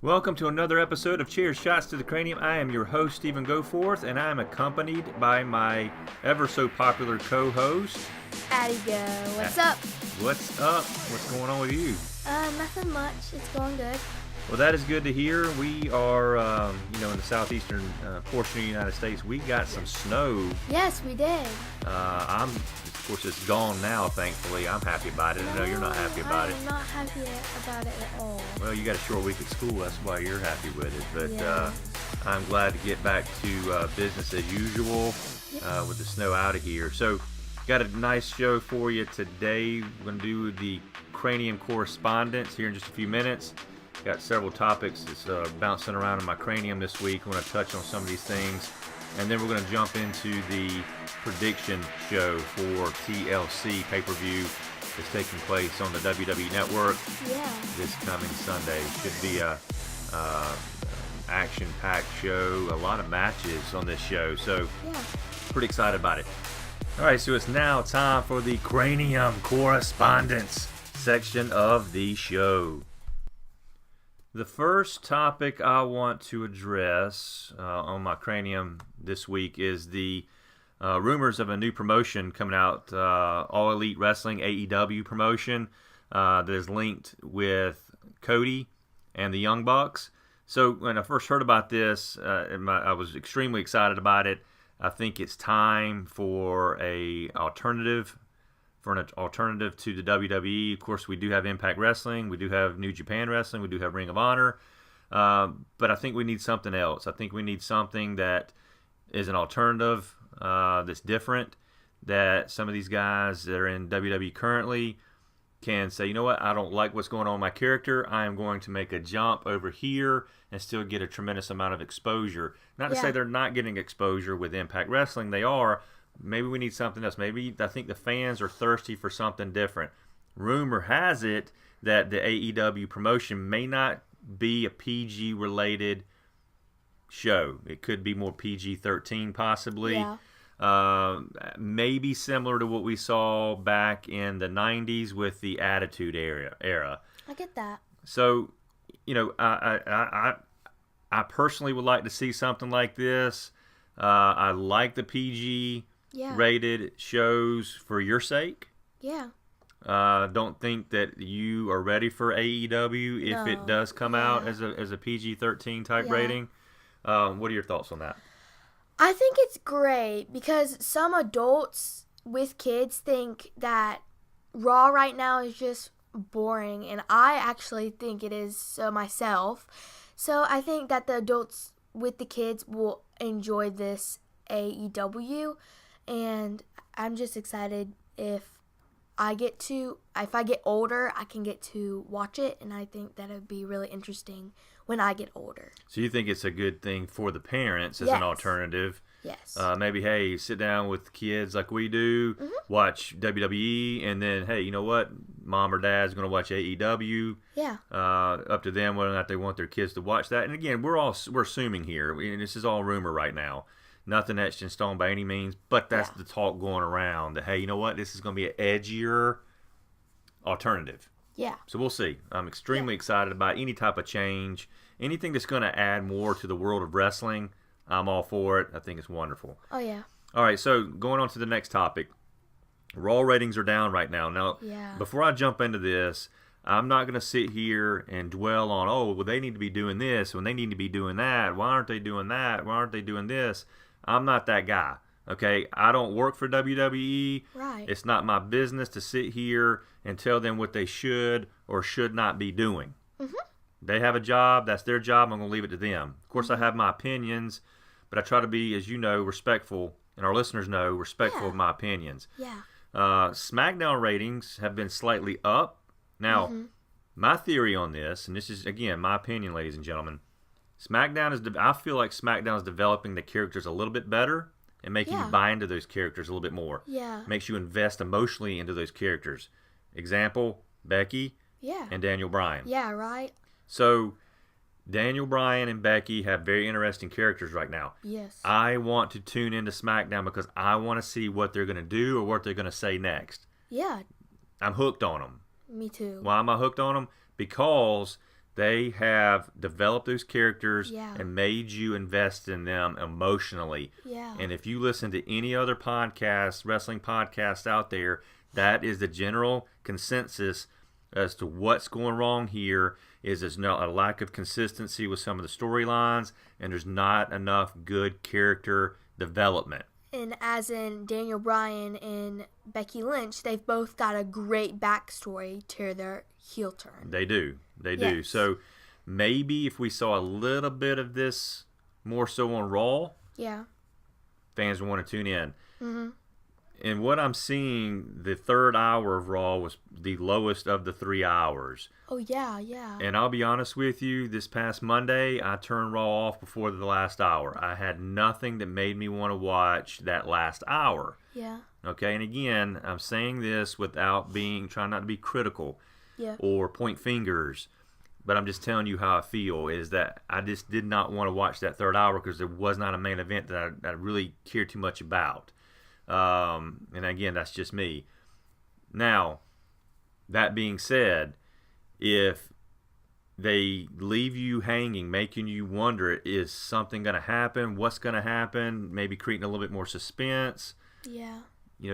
Welcome to another episode of Cheers Shots to the Cranium. I am your host, Stephen Goforth, and I am accompanied by my ever so popular co-host, Addigo. What's up? What's up? What's going on with you? Nothing much. It's going good. Well, that is good to hear. We are, in the southeastern portion of the United States. We got some snow. Yes, we did. Of course, it's gone now, thankfully. I'm happy about it. I know you're not happy about it. I'm not happy about it at all. Well, you got a short week at school. That's why you're happy with it. But Yeah. I'm glad to get back to business as usual with the snow out of here. So, got a nice show for you today. We're going to do the Cranium Correspondence here in just a few minutes. Got several topics that's bouncing around in my cranium this week. I'm going to touch on some of these things. And then we're going to jump into the prediction show for TLC pay-per-view that's taking place on the WWE Network this coming Sunday. Should be a action-packed show, a lot of matches on this show. So pretty excited about it. All right, so it's now time for the Cranium Correspondence section of the show. The first topic I want to address on my cranium this week is the rumors of a new promotion coming out, All Elite Wrestling, AEW promotion that is linked with Cody and the Young Bucks. So when I first heard about this, I was extremely excited about it. I think it's time for an alternative to the WWE. Of course, we do have Impact Wrestling, we do have New Japan Wrestling, we do have Ring of Honor, but I think we need something else. I think we need something that is an alternative, that's different, that some of these guys that are in WWE currently can say, you know what, I don't like what's going on with my character. I am going to make a jump over here and still get a tremendous amount of exposure. Not to say they're not getting exposure with Impact Wrestling. They are. Maybe we need something else. Maybe I think the fans are thirsty for something different. Rumor has it that the AEW promotion may not be a PG-related show. It could be more PG-13 possibly. Yeah. Maybe similar to what we saw back in the 90s with the Attitude Era. I get that. So, I personally would like to see something like this. I like the PG rated shows for your sake. Yeah. Don't think that you are ready for AEW if it does come out as a PG-13 type rating. What are your thoughts on that? I think it's great because some adults with kids think that Raw right now is just boring, and I actually think it is myself. So I think that the adults with the kids will enjoy this AEW, and I'm just excited if I get older, I can get to watch it, and I think that it would be really interesting when I get older. So you think it's a good thing for the parents as an alternative? Yes. Maybe, hey, sit down with kids like we do, watch WWE, and then, hey, you know what? Mom or dad's going to watch AEW. Yeah. Up to them whether or not they want their kids to watch that. And again, we're assuming here. This is all rumor right now. Nothing etched in stone by any means, but that's the talk going around that, hey, you know what? This is going to be an edgier alternative. Yeah. So we'll see. I'm extremely excited about any type of change. Anything that's going to add more to the world of wrestling, I'm all for it. I think it's wonderful. Oh, yeah. All right, so going on to the next topic. Raw ratings are down right now. Now, before I jump into this, I'm not going to sit here and dwell on, well, they need to be doing this when they need to be doing that. Why aren't they doing that? Why aren't they doing this? I'm not that guy, okay? I don't work for WWE. Right. It's not my business to sit here and tell them what they should or should not be doing. They have a job. That's their job. I'm going to leave it to them. Of course, I have my opinions, but I try to be, as you know, respectful, and our listeners know, respectful of my opinions. Yeah. Smackdown ratings have been slightly up. Now, my theory on this, and this is, again, my opinion, ladies and gentlemen, I feel like SmackDown is developing the characters a little bit better and making you buy into those characters a little bit more. Yeah. Makes you invest emotionally into those characters. Example, Becky and Daniel Bryan. Yeah, right. So, Daniel Bryan and Becky have very interesting characters right now. Yes. I want to tune into SmackDown because I want to see what they're going to do or what they're going to say next. Yeah. I'm hooked on them. Me too. Why am I hooked on them? Because They have developed those characters Yeah. and made you invest in them emotionally. Yeah. And if you listen to any other podcast, wrestling podcast out there, that is the general consensus as to what's going wrong here. There's not a lack of consistency with some of the storylines, and there's not enough good character development. And as in Daniel Bryan and Becky Lynch, they've both got a great backstory to their heel turn. They do. They do. Yes. So maybe if we saw a little bit of this more so on Raw, Yeah. fans would want to tune in. Mm-hmm. And what I'm seeing, the third hour of Raw was the lowest of the 3 hours. Oh, yeah, yeah. And I'll be honest with you, this past Monday, I turned Raw off before the last hour. I had nothing that made me want to watch that last hour. Yeah. Okay, and again, I'm saying this without trying not to be critical Yeah. or point fingers, but I'm just telling you how I feel, is that I just did not want to watch that third hour because there was not a main event that I really cared too much about. And again, that's just me. Now, that being said, if they leave you hanging, making you wonder, is something going to happen? What's going to happen? Maybe creating a little bit more suspense, Yeah.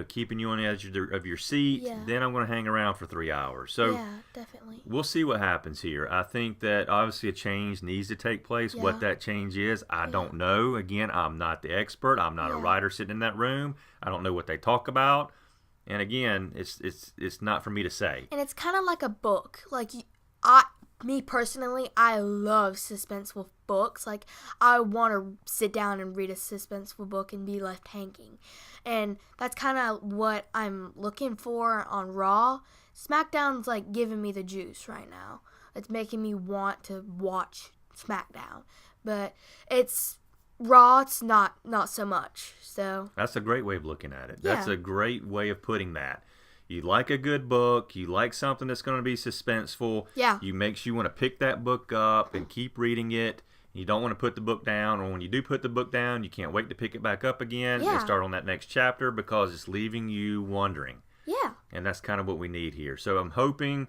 keeping you on the edge of your seat, Yeah. then I'm going to hang around for 3 hours. So Yeah, definitely. we'll see what happens here. I think that obviously a change needs to take place. Yeah. What that change is, I don't know. Again, I'm not the expert. I'm not a Yeah. writer sitting in that room. I don't know what they talk about. And again, it's not for me to say. And it's kind of like a book. Like, me personally, I love suspenseful books. Like, I want to sit down and read a suspenseful book and be left hanging. And that's kind of what I'm looking for on Raw. SmackDown's like giving me the juice right now. It's making me want to watch SmackDown. But Raw, it's not so much. So That's a great way of looking at it. Yeah. That's a great way of putting that. You like a good book. You like something that's going to be suspenseful. Yeah. You makes you want to pick that book up and keep reading it. You don't want to put the book down, or when you do put the book down, you can't wait to pick it back up again Yeah. and start on that next chapter because it's leaving you wondering. yeah. And that's kind of what we need here. So I'm hoping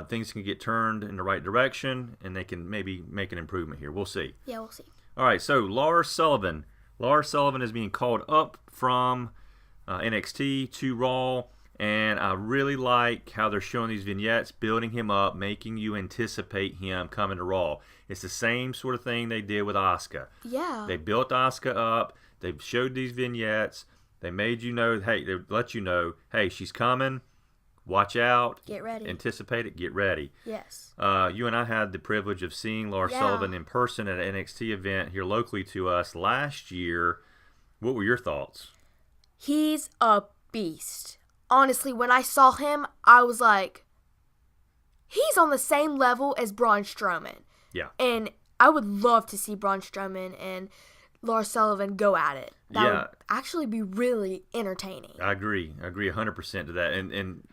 things can get turned in the right direction and they can maybe make an improvement here. We'll see. Yeah, we'll see. All right, so Lars Sullivan. Lars Sullivan is being called up from NXT to Raw, and I really like how they're showing these vignettes, building him up, making you anticipate him coming to Raw. It's the same sort of thing they did with Asuka. Yeah. They built Asuka up. They showed these vignettes. They made you know, hey, they let you know, hey, she's coming. Watch out. Get ready. Anticipate it. Get ready. Yes. You and I had the privilege of seeing Lars Yeah. Sullivan in person at an NXT event here locally to us last year. What were your thoughts? He's a beast. Honestly, when I saw him, I was like, he's on the same level as Braun Strowman. Yeah. And I would love to see Braun Strowman and Lars Sullivan go at it. That Yeah. would actually be really entertaining. I agree. I agree 100% to that. And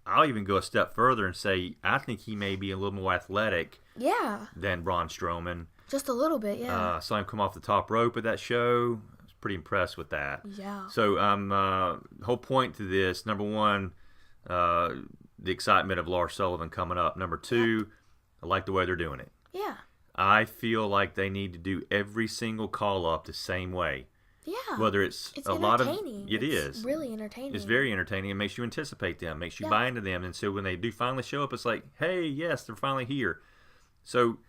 I'll even go a step further and say I think he may be a little more athletic Yeah. than Braun Strowman. Just a little bit, yeah. Saw him come off the top rope at that show. I was pretty impressed with that. Yeah. So whole point to this, number one, the excitement of Lars Sullivan coming up. Number two, I like the way they're doing it. Yeah. I feel like they need to do every single call up the same way. Yeah. Whether it's It's a lot of entertaining. it It's is really entertaining. It's very entertaining. It makes you anticipate them, makes you Yeah. buy into them, and so when they do finally show up, it's like, hey, yes, they're finally here. So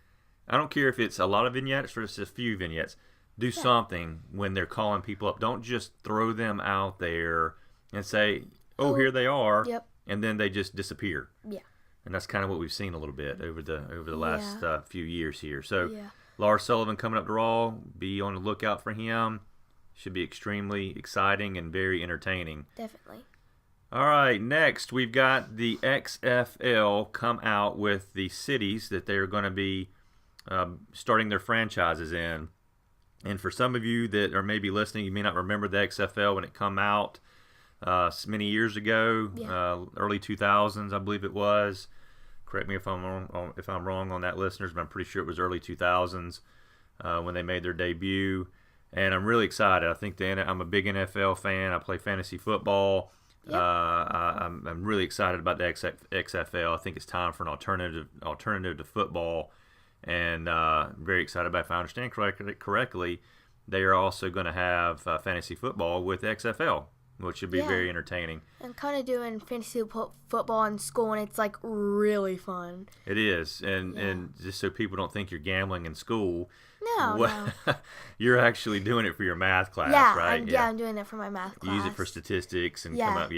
I don't care if it's a lot of vignettes or just a few vignettes. Do something when they're calling people up. Don't just throw them out there and say, oh, here they are, Yep. and then they just disappear. Yeah. And that's kind of what we've seen a little bit over the last Yeah. few years here. So Yeah. Lars Sullivan coming up to Raw, be on the lookout for him. Should be extremely exciting and very entertaining. Definitely. All right, next we've got the XFL come out with the cities that they're going to be starting their franchises in. And for some of you that are maybe listening, you may not remember the XFL when it come out many years ago, early 2000s, I believe it was. Correct me if I'm wrong on that, listeners, but I'm pretty sure it was early 2000s when they made their debut. And I'm really excited. I think I'm a big NFL fan. I play fantasy football. Yep. I'm really excited about the XFL. I think it's time for an alternative to football, and very excited about. If I understand correctly, they are also going to have fantasy football with XFL, which should be very entertaining. And kind of doing fantasy football in school, and it's like really fun. It is, and just so people don't think you're gambling in school. No. You're actually doing it for your math class, right? I'm doing it for my math class. Use it for statistics and come up,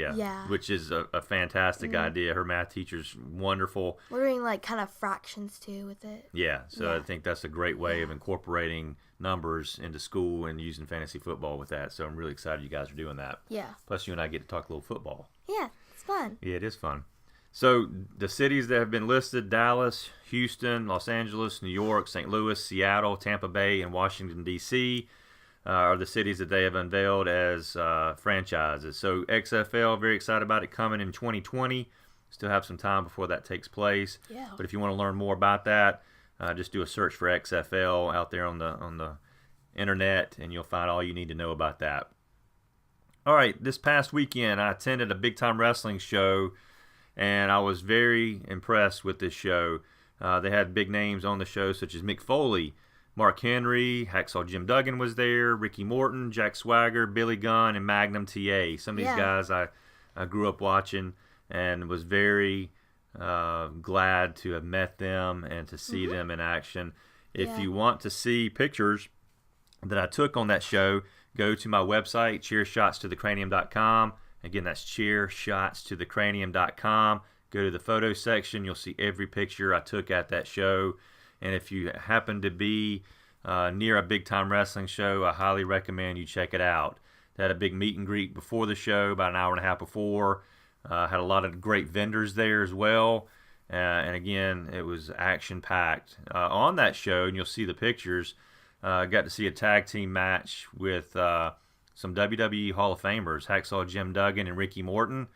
which is a fantastic idea. Her math teacher's wonderful. We're doing like kind of fractions too with it. Yeah, so I think that's a great way of incorporating numbers into school and using fantasy football with that. So I'm really excited you guys are doing that. Yeah. Plus you and I get to talk a little football. Yeah, it's fun. Yeah, it is fun. So the cities that have been listed: Dallas, Houston, Los Angeles, New York, St. Louis, Seattle, Tampa Bay, and Washington, D.C. Are the cities that they have unveiled as franchises. So XFL, very excited about it coming in 2020. Still have some time before that takes place. Yeah. But if you want to learn more about that, just do a search for XFL out there on the internet, and you'll find all you need to know about that. All right, this past weekend, I attended a big-time wrestling show, and I was very impressed with this show. They had big names on the show, such as Mick Foley, Mark Henry, Hacksaw Jim Duggan was there, Ricky Morton, Jack Swagger, Billy Gunn, and Magnum TA. Some of these guys I grew up watching and was very glad to have met them and to see them in action. If you want to see pictures that I took on that show, go to my website, cheershotstothecranium.com. Again, that's cheershotstothecranium.com. Go to the photo section. You'll see every picture I took at that show. And if you happen to be near a big-time wrestling show, I highly recommend you check it out. They had a big meet and greet before the show, about an hour and a half before. Had a lot of great vendors there as well. And again, it was action-packed. On that show, and you'll see the pictures, got to see a tag team match with some WWE Hall of Famers. Hacksaw Jim Duggan and Ricky Morton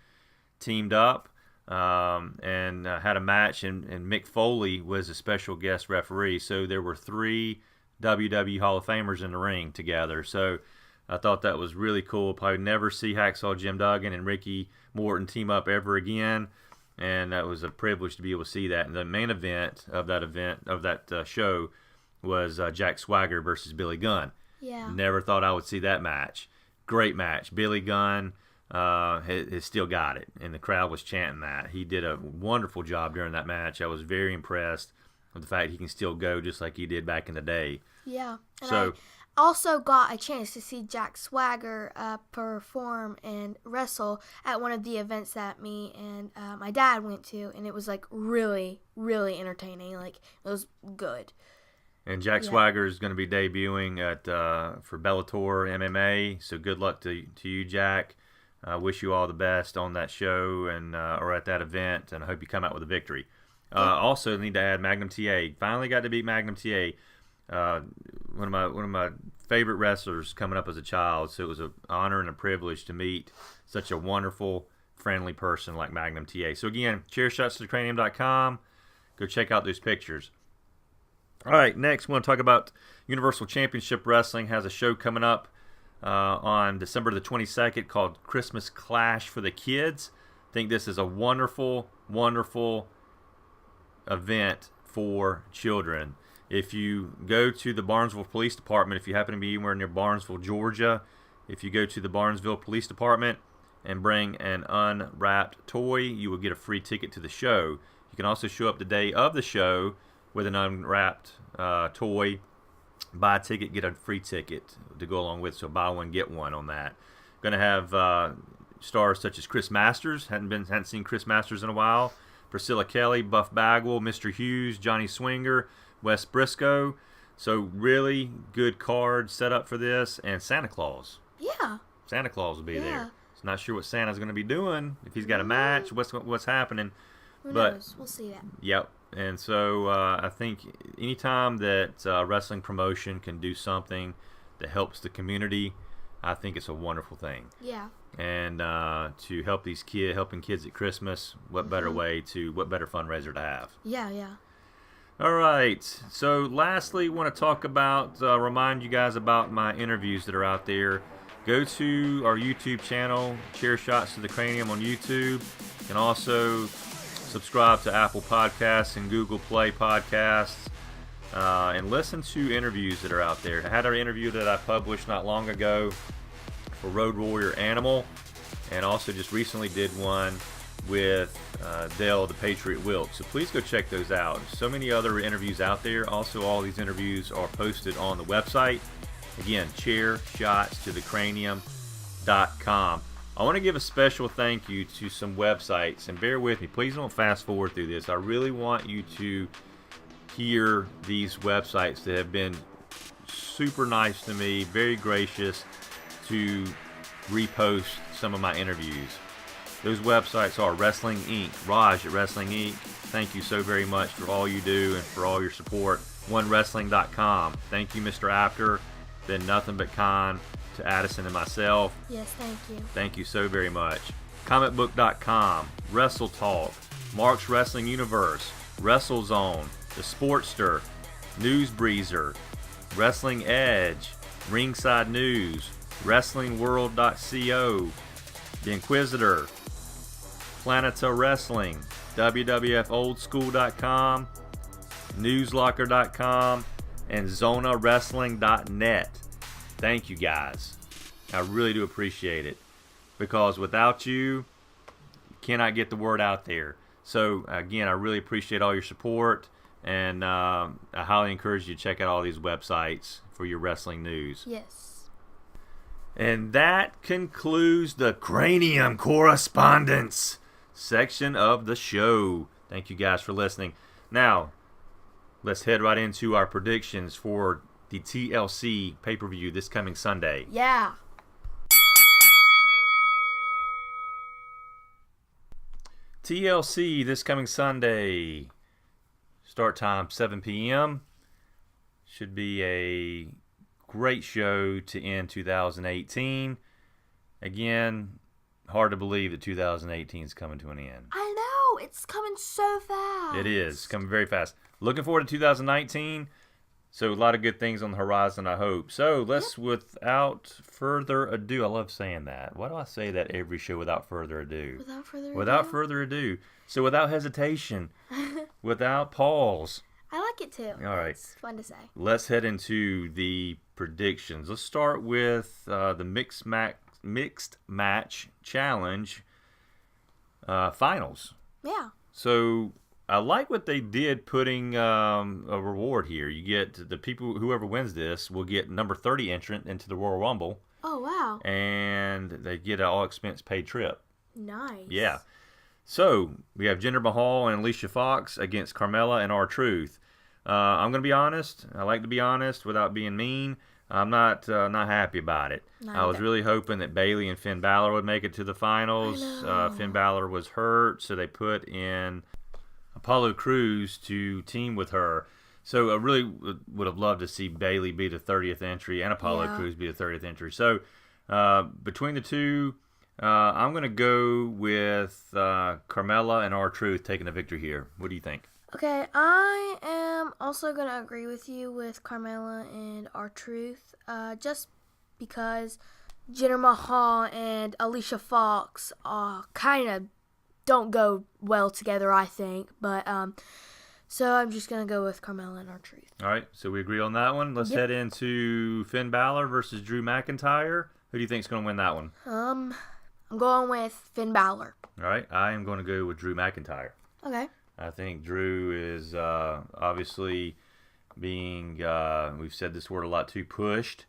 teamed up and had a match, and Mick Foley was a special guest referee. So there were 3 WWE Hall of Famers in the ring together. So I thought that was really cool. Probably never see Hacksaw Jim Duggan and Ricky Morton team up ever again, and that was a privilege to be able to see that. And the main event of that show was Jack Swagger versus Billy Gunn. Yeah. Never thought I would see that match. Great match. Billy Gunn has still got it, and the crowd was chanting that. He did a wonderful job during that match. I was very impressed with the fact he can still go just like he did back in the day. Yeah. And so I also got a chance to see Jack Swagger perform and wrestle at one of the events that me and my dad went to, and it was like really, really entertaining. Like, it was good. And Jack Swagger is going to be debuting at for Bellator MMA. So good luck to you, Jack. I wish you all the best on that show and or at that event, and I hope you come out with a victory. Also, need to add Magnum TA. Finally got to beat Magnum TA. One of my favorite wrestlers coming up as a child. So it was an honor and a privilege to meet such a wonderful, friendly person like Magnum TA. So again, cheershotstothecranium.com. Go check out those pictures. All right, next we want to talk about Universal Championship Wrestling has a show coming up on December the 22nd called Christmas Clash for the Kids. I think this is a wonderful, wonderful event for children. If you go to the Barnesville Police Department, if you happen to be anywhere near Barnesville, Georgia, if you go to the Barnesville Police Department and bring an unwrapped toy, you will get a free ticket to the show. You can also show up the day of the show with an unwrapped toy, buy a ticket, get a free ticket to go along with. So buy one, get one on that. Going to have stars such as Chris Masters. Hadn't seen Chris Masters in a while. Priscilla Kelly, Buff Bagwell, Mr. Hughes, Johnny Swinger, Wes Briscoe. So really good card set up for this. And Santa Claus. Yeah. Santa Claus will be there. So not sure what Santa's going to be doing. If he's got a match, what's happening. Who knows? We'll see that. Yep. And so I think anytime that wrestling promotion can do something that helps the community, I think it's a wonderful thing. Yeah. And to help these helping kids at Christmas, what better fundraiser to have? Yeah, yeah. All right. So lastly, want to talk about, remind you guys about my interviews that are out there. go to our YouTube channel, Chair Shots to the Cranium on YouTube. You can also subscribe to Apple Podcasts and Google Play Podcasts, and listen to interviews that are out there. I had an interview that I published not long ago for Road Warrior Animal, and also just recently did one with Dale the Patriot Wilkes. So please go check those out. So many other interviews out there. Also, all these interviews are posted on the website. Again, chairshots2thecranium.com. I want to give a special thank you to some websites, and bear with me. Please don't fast forward through this. I really want you to hear these websites that have been super nice to me, very gracious to repost some of my interviews. Those websites are Wrestling Inc., Raj at Wrestling Inc. Thank you so very much for all you do and for all your support. OneWrestling.com. Thank you, Mr. Apter. Been nothing but kind to Addison and myself. Yes, thank you. Thank you so very much. Comicbook.com, Wrestle Talk, Mark's Wrestling Universe, WrestleZone, The Sportster, News Breezer, Wrestling Edge, Ringside News, WrestlingWorld.co, The Inquisitor, Planeta Wrestling, WWFOldSchool.com, Newslocker.com, and ZonaWrestling.net. Thank you guys. I really do appreciate it, because without you, you cannot get the word out there. So again, I really appreciate all your support, and I highly encourage you to check out all these websites for your wrestling news. Yes. And that concludes the Cranium Correspondence section of the show. Thank you guys for listening. Now, let's head right into our predictions for the TLC pay-per-view this coming Sunday. Yeah. TLC this coming Sunday. Start time 7 p.m. Should be a great show to end 2018. Again, hard to believe that 2018 is coming to an end. I know. It's coming so fast. It is. Coming very fast. Looking forward to 2019. So a lot of good things on the horizon, I hope. So let's, without further ado, I love saying that. Why do I say that every show, without further ado? Without further ado. So without hesitation, without pause. I like it too. All right. It's fun to say. Let's head into the predictions. Let's start with the mixed match challenge finals. Yeah. So I like what they did, putting a reward here. You get the people, whoever wins this will get number 30 entrant into the Royal Rumble. Oh, wow. And they get an all expense paid trip. Nice. Yeah. So we have Jinder Mahal and Alicia Fox against Carmella and R-Truth. I'm going to be honest. I like to be honest without being mean. I'm not happy about it. I was really hoping that Bayley and Finn Balor would make it to the finals. Finn Balor was hurt, so they put in Apollo Crews to team with her. So I really would have loved to see Bayley be the 30th entry and Apollo Crews be the 30th entry. So between the two, I'm going to go with Carmella and R-Truth taking the victory here. What do you think? Okay, I am also going to agree with you with Carmella and R-Truth, just because Jinder Mahal and Alicia Fox kind of don't go well together, I think. But so I'm just going to go with Carmella and R-Truth. All right, so we agree on that one. Let's head into Finn Balor versus Drew McIntyre. Who do you think is going to win that one? I'm going with Finn Balor. All right, I am going to go with Drew McIntyre. Okay. I think Drew is obviously being, we've said this word a lot too, pushed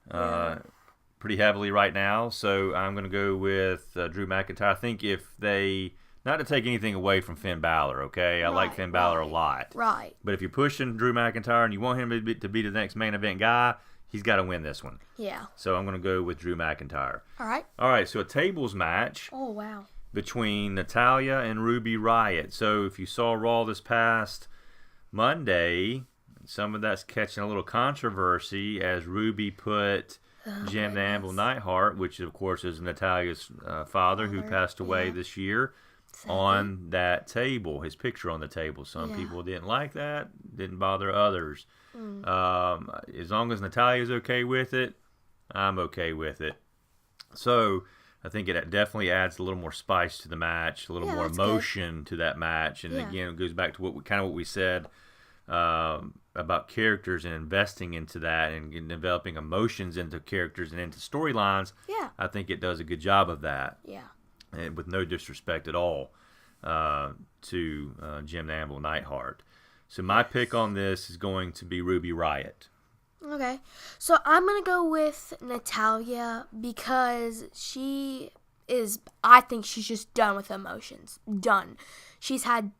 pretty heavily right now. So I'm going to go with Drew McIntyre. I think if they, not to take anything away from Finn Balor, okay? I like Finn Balor a lot. Right. But if you're pushing Drew McIntyre and you want him to be the next main event guy, he's got to win this one. Yeah. So I'm going to go with Drew McIntyre. All right. All right, so a tables match. Oh, wow. Between Natalya and Ruby Riott. So if you saw Raw this past Monday, some of that's catching a little controversy as Ruby put Jim the Anvil Neidhart, which of course is Natalya's father who passed away this year, on that table, his picture on the table. Some people didn't like that, didn't bother others. As long as Natalya's okay with it, I'm okay with it. So I think it definitely adds a little more spice to the match, a little more emotion to that match. And again, it goes back to what we said about characters and investing into that and developing emotions into characters and into storylines. Yeah. I think it does a good job of that. Yeah. And with no disrespect at all to Jim Namble Neidhart. So my pick on this is going to be Ruby Riott. Okay. So I'm going to go with Natalya because I think she's just done with emotions. Done. She's had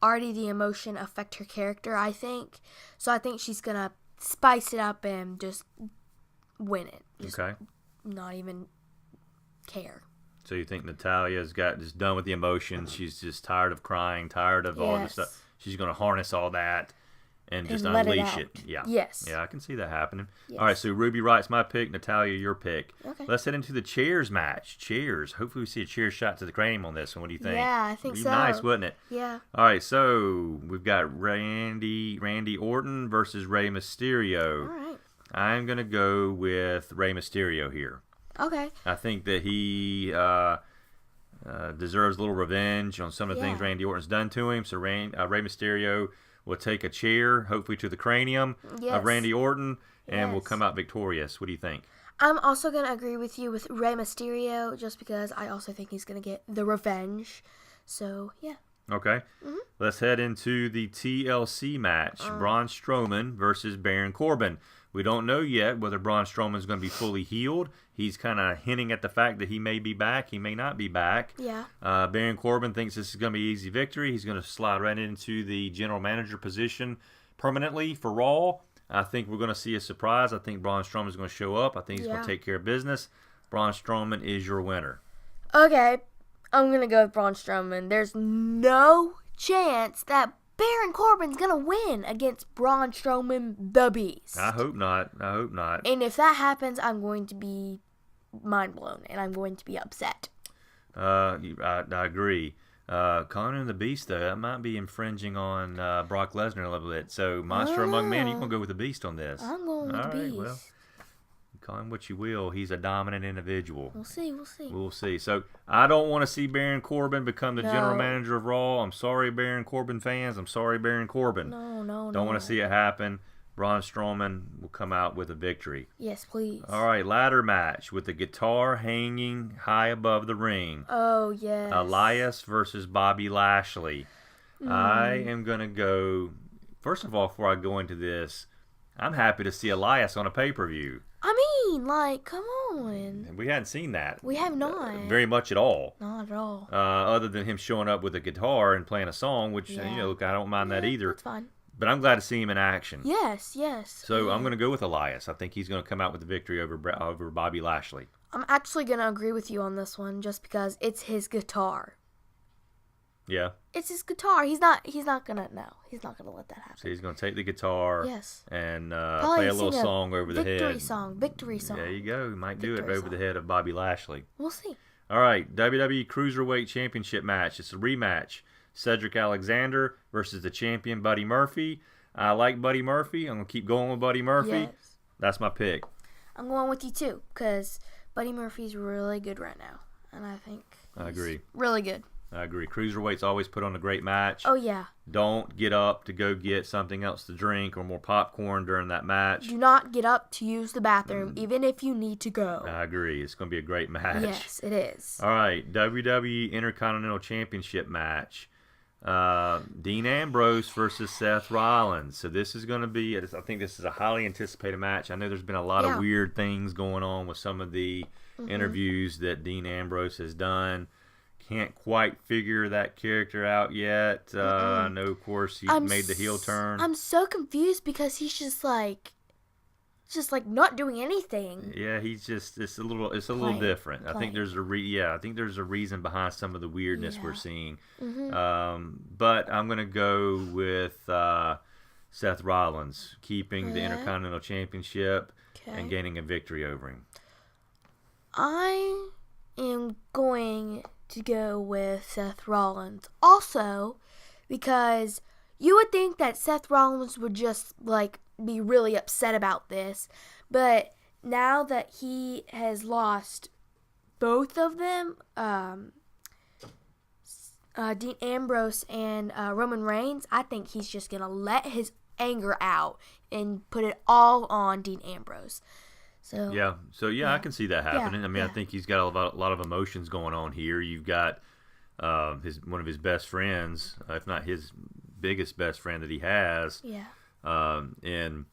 already the emotion affect her character, I think. So I think she's going to spice it up and just win it. Just not even care. So you think Natalya's got just done with the emotions. She's just tired of crying, tired of all this stuff. She's going to harness all that and just unleash it. Yeah. Yes. Yeah, I can see that happening. Yes. All right, so Ruby Riott's my pick, Natalya your pick. Okay. Let's head into the chairs match. Chairs. Hopefully we see a chair shot to the cranium on this one. What do you think? Yeah, I think so. Nice, wouldn't it? Yeah. All right, so we've got Randy Orton versus Rey Mysterio. All right. I'm going to go with Rey Mysterio here. Okay. I think that he deserves a little revenge on some of the things Randy Orton's done to him. So Rey Mysterio will take a chair, hopefully to the cranium of Randy Orton, and will come out victorious. What do you think? I'm also going to agree with you with Rey Mysterio just because I also think he's going to get the revenge. So, yeah. Okay. Mm-hmm. Let's head into the TLC match. Braun Strowman versus Baron Corbin. We don't know yet whether Braun Strowman's going to be fully healed. He's kind of hinting at the fact that he may be back. He may not be back. Yeah. Baron Corbin thinks this is going to be an easy victory. He's going to slide right into the general manager position permanently for Raw. I think we're going to see a surprise. I think Braun Strowman's going to show up. I think he's going to take care of business. Braun Strowman is your winner. Okay. I'm going to go with Braun Strowman. There's no chance that Baron Corbin's going to win against Braun Strowman, the Beast. I hope not. And if that happens, I'm going to be mind blown and I'm going to be upset. I agree. Calling him the Beast, though, that might be infringing on Brock Lesnar a little bit. So, Monster Among Men, you're going to go with the Beast on this. I'm going with the Beast. Well, call him what you will. He's a dominant individual. We'll see. So, I don't want to see Baron Corbin become the general manager of Raw. I'm sorry, Baron Corbin fans. I'm sorry, Baron Corbin. No. Don't want to see it happen. Braun Strowman will come out with a victory. Yes, please. All right, ladder match with the guitar hanging high above the ring. Oh, yes. Elias versus Bobby Lashley. I am going to go, first of all, before I go into this, I'm happy to see Elias on a pay-per-view. I mean, like, come on. We hadn't seen that. We have not. Very much at all. Not at all. Other than him showing up with a guitar and playing a song, which, look, I don't mind that either. That's fine. But I'm glad to see him in action. Yes. So I'm going to go with Elias. I think he's going to come out with the victory over Bobby Lashley. I'm actually going to agree with you on this one just because it's his guitar. Yeah. It's his guitar. He's not gonna let that happen. So he's gonna take the guitar and Probably play a little song over the head. Victory song. There you go. He might do it over the head of Bobby Lashley. We'll see. All right, WWE Cruiserweight Championship match. It's a rematch. Cedric Alexander versus the champion Buddy Murphy. I like Buddy Murphy. I'm gonna keep going with Buddy Murphy. Yes. That's my pick. I'm going with you too, because Buddy Murphy's really good right now, and I think I agree. Really good. I agree. Cruiserweights always put on a great match. Oh, yeah. Don't get up to go get something else to drink or more popcorn during that match. Do not get up to use the bathroom, even if you need to go. I agree. It's going to be a great match. Yes, it is. All right. WWE Intercontinental Championship match. Dean Ambrose versus Seth Rollins. So this is going to be, I think this is a highly anticipated match. I know there's been a lot of weird things going on with some of the interviews that Dean Ambrose has done. Can't quite figure that character out yet. I know, of course, he made the heel turn. I'm so confused because he's just like not doing anything. Yeah, it's a little different. I think there's a reason behind some of the weirdness we're seeing. But I'm gonna go with Seth Rollins keeping the Intercontinental Championship and gaining a victory over him. I am going to go with Seth Rollins. Also, because you would think that Seth Rollins would just, be really upset about this. But now that he has lost both of them, Dean Ambrose and Roman Reigns, I think he's just going to let his anger out and put it all on Dean Ambrose. So yeah, I can see that happening. I mean, I think he's got a lot of emotions going on here. You've got one of his best friends, if not his biggest best friend that he has, and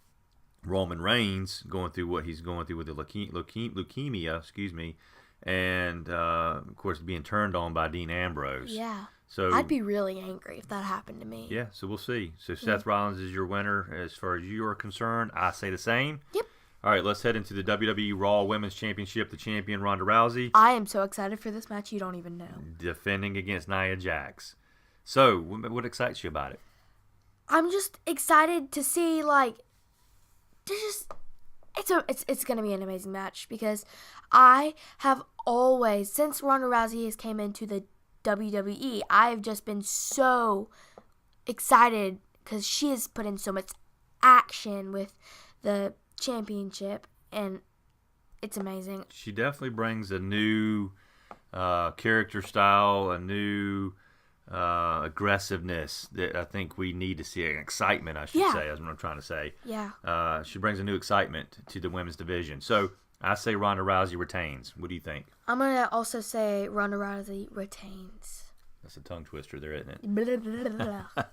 Roman Reigns going through what he's going through with the leukemia, and of course being turned on by Dean Ambrose. Yeah. So I'd be really angry if that happened to me. Yeah, so we'll see. So Seth Rollins is your winner as far as you are concerned. I say the same. Yep. All right, let's head into the WWE Raw Women's Championship. The champion, Ronda Rousey. I am so excited for this match, you don't even know. Defending against Nia Jax. So, what excites you about it? I'm just excited to see, like, it's going to be an amazing match because I have always, since Ronda Rousey has came into the WWE, I have just been so excited because she has put in so much action with the championship, and it's amazing. She definitely brings a new character style, a new aggressiveness that I think we need to see, an excitement, I should say, is what I'm trying to say. Yeah. She brings a new excitement to the women's division. So I say Ronda Rousey retains. What do you think? I'm going to also say Ronda Rousey retains. That's a tongue twister there, isn't it? Blah, blah, blah, blah.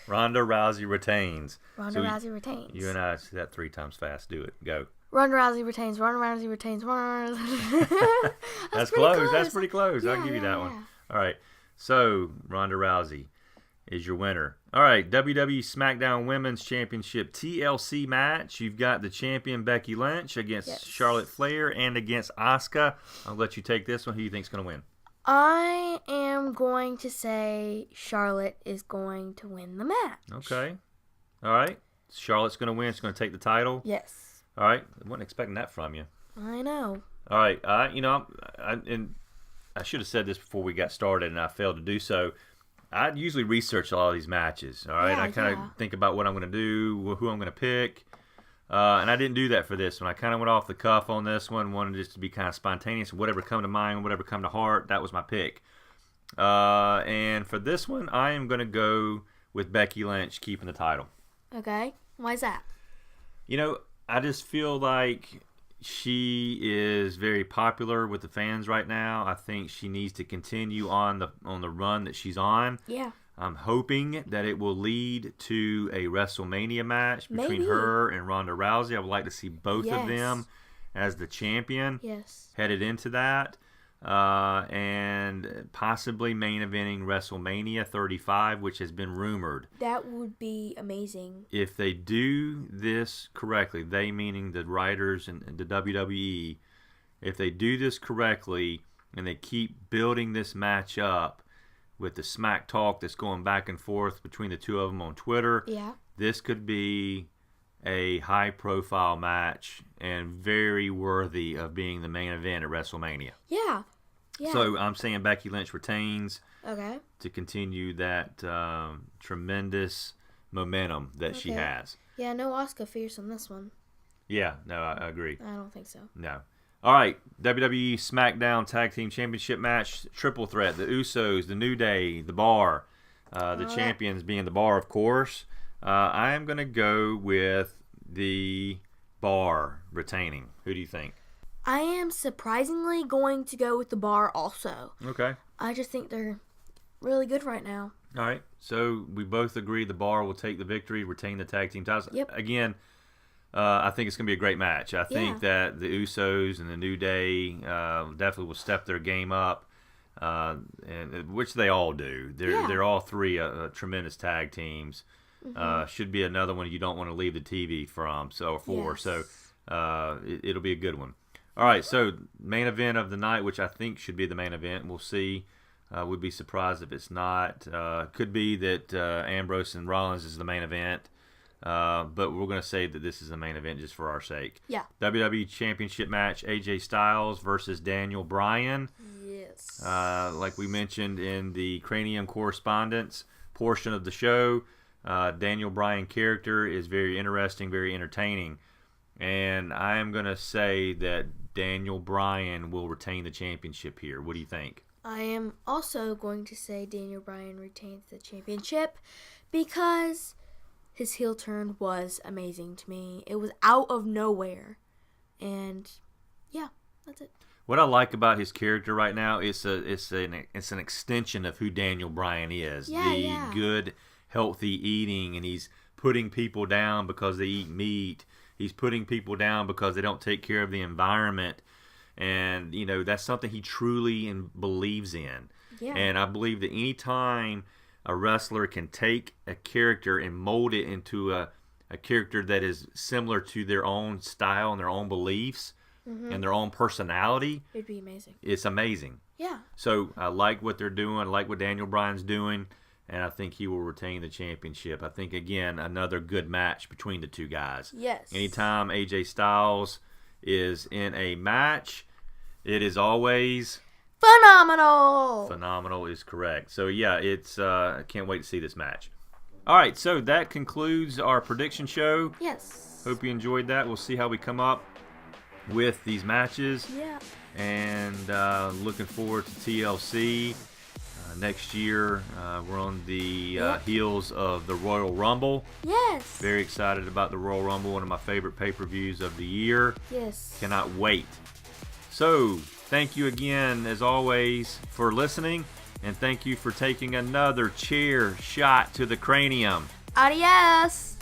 Ronda Rousey retains. Rousey retains. You and I say that 3 times fast. Do it. Go. Ronda Rousey retains. Ronda Rousey retains. Ronda Rousey. That's close. That's pretty close. Yeah, I'll give you that one. All right. So, Ronda Rousey is your winner. All right. WWE SmackDown Women's Championship TLC match. You've got the champion Becky Lynch against Charlotte Flair and against Asuka. I'll let you take this one. Who do you think is going to win? I am going to say Charlotte is going to win the match. Okay. All right. Charlotte's going to win. She's going to take the title. Yes. All right. I wasn't expecting that from you. I know. All right. And I should have said this before we got started, and I failed to do so. I usually research a lot of these matches. All right. I kind of think about what I'm going to do, who I'm going to pick. And I didn't do that for this one. I kind of went off the cuff on this one. Wanted just to be kind of spontaneous. Whatever come to mind, whatever come to heart, that was my pick. And for this one, I am going to go with Becky Lynch keeping the title. Okay. Why is that? I just feel like she is very popular with the fans right now. I think she needs to continue on the run that she's on. Yeah. I'm hoping that it will lead to a WrestleMania match between her and Ronda Rousey. I would like to see both of them as the champion headed into that. And possibly main eventing WrestleMania 35, which has been rumored. That would be amazing. If they do this correctly, they meaning the writers and the WWE, if they do this correctly and they keep building this match up, with the smack talk that's going back and forth between the two of them on Twitter, this could be a high-profile match and very worthy of being the main event at WrestleMania. Yeah. So I'm saying Becky Lynch retains to continue that tremendous momentum that she has. Yeah, no Asuka fierce on this one. Yeah, no, I agree. I don't think so. No. All right, WWE SmackDown Tag Team Championship match, triple threat, the Usos, the New Day, the Bar, the champions being the Bar, of course. I am going to go with the Bar retaining. Who do you think? I am surprisingly going to go with the Bar also. Okay. I just think they're really good right now. All right, so we both agree the Bar will take the victory, retain the tag team titles. Yep. Again, I think it's going to be a great match. I think that the Usos and the New Day definitely will step their game up, and which they all do. They're all three tremendous tag teams. Should be another one you don't want to leave the TV for. So it'll be a good one. All right, so main event of the night, which I think should be the main event. We'll see. Would be surprised if it's not. Could be that Ambrose and Rollins is the main event. But we're going to say that this is the main event just for our sake. Yeah. WWE Championship match, AJ Styles versus Daniel Bryan. Yes. Like we mentioned in the Cranium Correspondence portion of the show, Daniel Bryan character is very interesting, very entertaining. And I am going to say that Daniel Bryan will retain the championship here. What do you think? I am also going to say Daniel Bryan retains the championship because his heel turn was amazing to me. It was out of nowhere. And yeah, that's it. What I like about his character right now is it's an extension of who Daniel Bryan is. Good, healthy eating, and he's putting people down because they eat meat. He's putting people down because they don't take care of the environment. And, you know, that's something he truly believes in. Yeah. And I believe that any time a wrestler can take a character and mold it into a character that is similar to their own style and their own beliefs, and their own personality, it'd be amazing. It's amazing. Yeah. So I like what they're doing. I like what Daniel Bryan's doing, and I think he will retain the championship. I think, again, another good match between the two guys. Yes. Anytime AJ Styles is in a match, it is always phenomenal. Phenomenal is correct. So yeah, it's I can't wait to see this match. All right, so that concludes our prediction show. Yes. Hope you enjoyed that. We'll see how we come up with these matches. Yeah. And looking forward to TLC next year. We're on the heels of the Royal Rumble. Yes. Very excited about the Royal Rumble, one of my favorite pay-per-views of the year. Yes. Cannot wait. So, thank you again, as always, for listening. And thank you for taking another chair shot to the cranium. Adios.